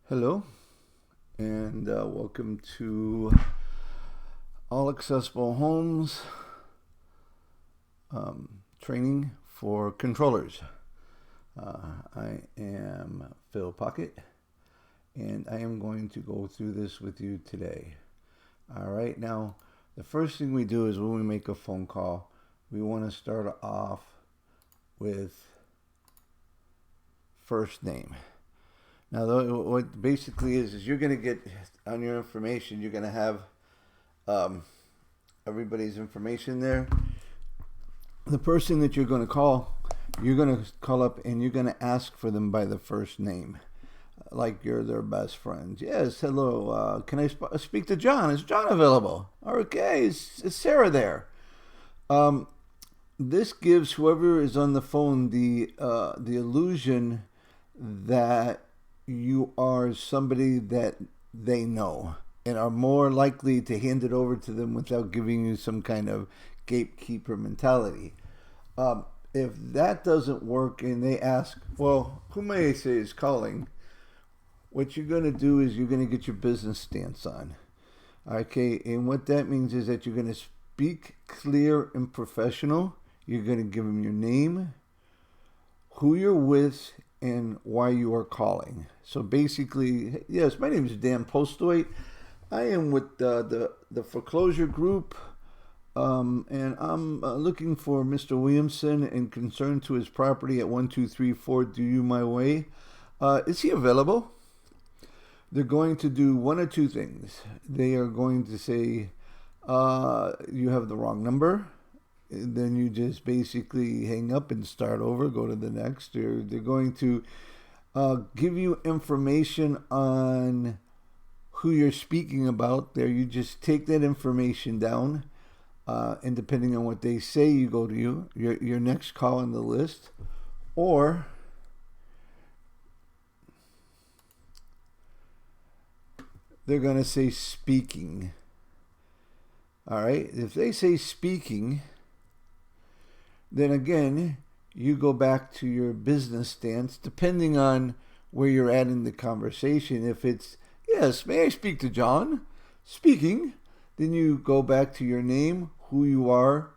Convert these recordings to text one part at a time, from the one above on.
Hello, and welcome to All Accessible Homes training for controllers. I am Phil Pocket, and I am going to go through this with you today. All right, now the first thing we do is when we make a phone call, we want to start off with first name. Now, what basically is you're going to get on your information, you're going to have everybody's information there. The person that you're going to call up and you're going to ask for them by the first name, like you're their best friend. Yes, hello. Can I speak to John? Is John available? Okay, is Sarah there? This gives whoever is on the phone the illusion that you are somebody that they know and are more likely to hand it over to them without giving you some kind of gatekeeper mentality. If that doesn't work and they ask, well, who may I say is calling? What you're going to do is you're going to get your business stance on. Okay, and what that means is that you're going to speak clear and professional. You're going to give them your name, who you're with, and why you are calling. So basically, yes, my name is Dan Postlewaite. I am with the foreclosure group, and I'm looking for Mr. Williamson and concerned to his property at 1234 Do You My Way. Is he available? They're going to do one or two things. They are going to say, you have the wrong number. Then you just basically hang up and start over, go to the next. They're going to give you information on who you're speaking about. There, you just take that information down, and depending on what they say, you go to your next call on the list, or they're going to say speaking. All right, if they say speaking, then again, you go back to your business stance, depending on where you're at in the conversation. If it's, yes, may I speak to John? Speaking. Then you go back to your name, who you are,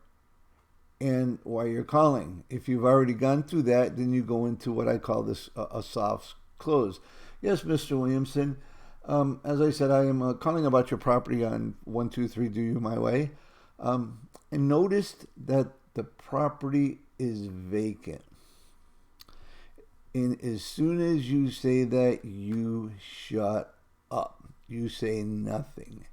and why you're calling. If you've already gone through that, then you go into what I call this a soft close. Yes, Mr. Williamson. As I said, I am calling about your property on 123 Do You My Way. And noticed that the property is vacant. And as soon as you say that, you shut up. You say nothing.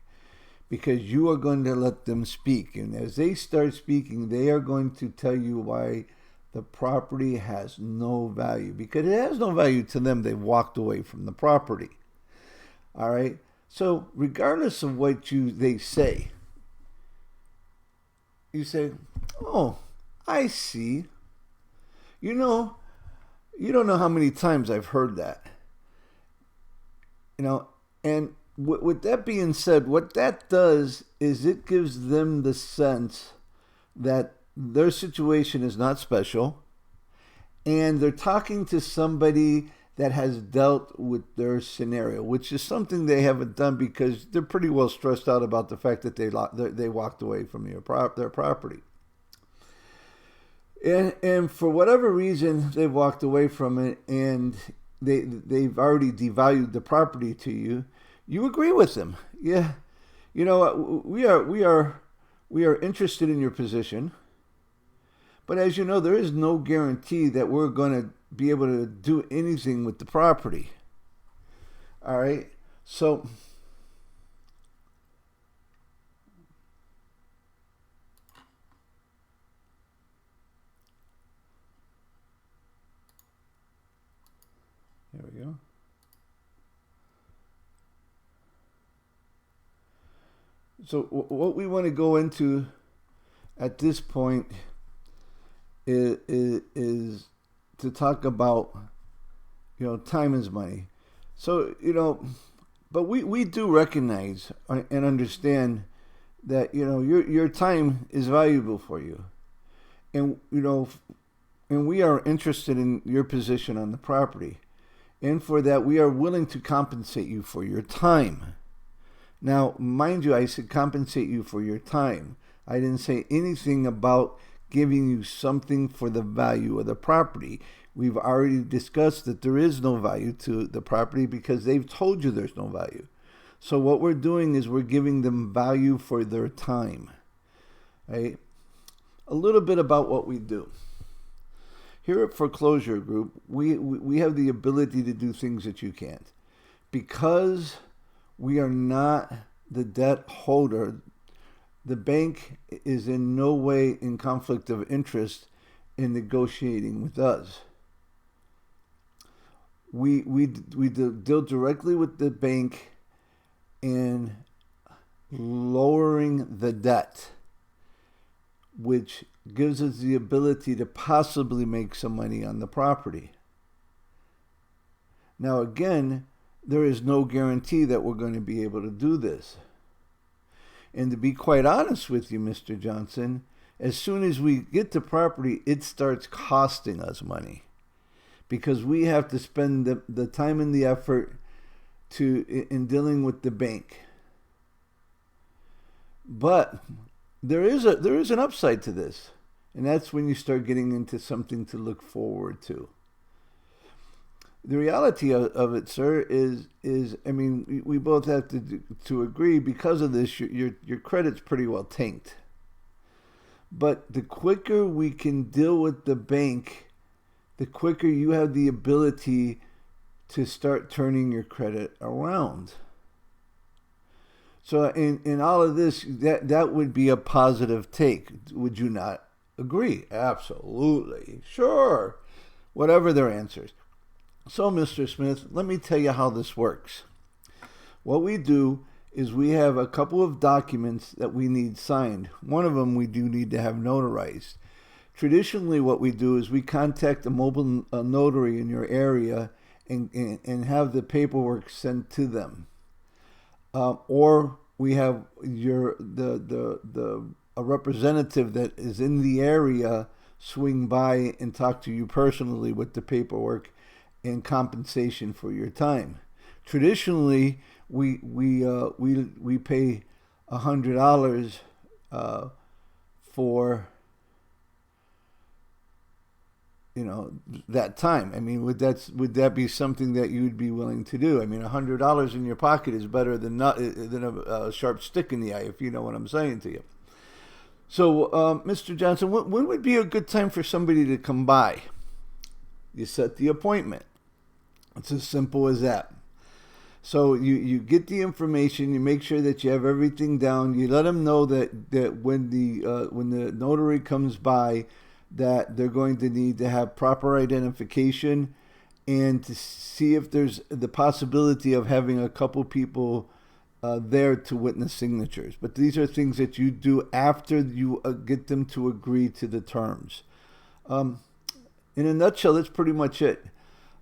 Because you are going to let them speak. And as they start speaking, they are going to tell you why the property has no value. Because it has no value to them. They walked away from the property. All right? So regardless of what they say, you say, oh, I see. You don't know how many times I've heard that. And with that being said, what that does is it gives them the sense that their situation is not special, and they're talking to somebody that has dealt with their scenario, which is something they haven't done because they're pretty well stressed out about the fact that they walked away from their property. And for whatever reason, they've walked away from it, and they've already devalued the property to you. You agree with them, yeah. We are interested in your position, but as you know, there is no guarantee that we're going to be able to do anything with the property. All right, so. There we go. So what we want to go into at this point is to talk about, time is money. So, but we do recognize and understand that, your time is valuable for you. And, and we are interested in your position on the property. And for that, we are willing to compensate you for your time. Now, mind you, I said compensate you for your time. I didn't say anything about giving you something for the value of the property. We've already discussed that there is no value to the property because they've told you there's no value. So what we're doing is we're giving them value for their time. Right? A little bit about what we do. Here at Foreclosure Group, we have the ability to do things that you can't. Because we are not the debt holder, the bank is in no way in conflict of interest in negotiating with us. We deal directly with the bank in lowering the debt, which gives us the ability to possibly make some money on the property. Now again, there is no guarantee that we're going to be able to do this. And to be quite honest with you, Mr. Johnson, as soon as we get the property, it starts costing us money. Because we have to spend the time and the effort in dealing with the bank. But there is an upside to this. And that's when you start getting into something to look forward to. The reality of it, sir, is I mean, we both have to agree because of this, your credit's pretty well tanked. But the quicker we can deal with the bank, the quicker you have the ability to start turning your credit around. So in all of this, that would be a positive take. Would you not agree? Absolutely. Sure. Whatever their answers. So, Mr. Smith, let me tell you how this works. What we do is we have a couple of documents that we need signed. One of them we do need to have notarized. Traditionally, what we do is we contact a mobile notary in your area and have the paperwork sent to them. Or we have a representative that is in the area swing by and talk to you personally with the paperwork and compensation for your time. Traditionally, we pay $100 for that time. I mean, would that be something that you'd be willing to do? I mean, $100 in your pocket is better than a sharp stick in the eye, if you know what I'm saying to you. So, Mr. Johnson, when would be a good time for somebody to come by? You set the appointment. It's as simple as that. So you get the information, you make sure that you have everything down. You let them know that when the notary comes by, that they're going to need to have proper identification and to see if there's the possibility of having a couple people there to witness signatures. But these are things that you do after you get them to agree to the terms. In a nutshell, that's pretty much it.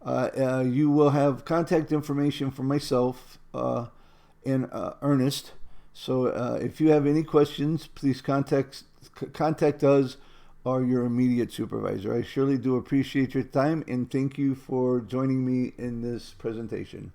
You will have contact information from myself and Ernest. So if you have any questions, please contact us or your immediate supervisor. I surely do appreciate your time and thank you for joining me in this presentation.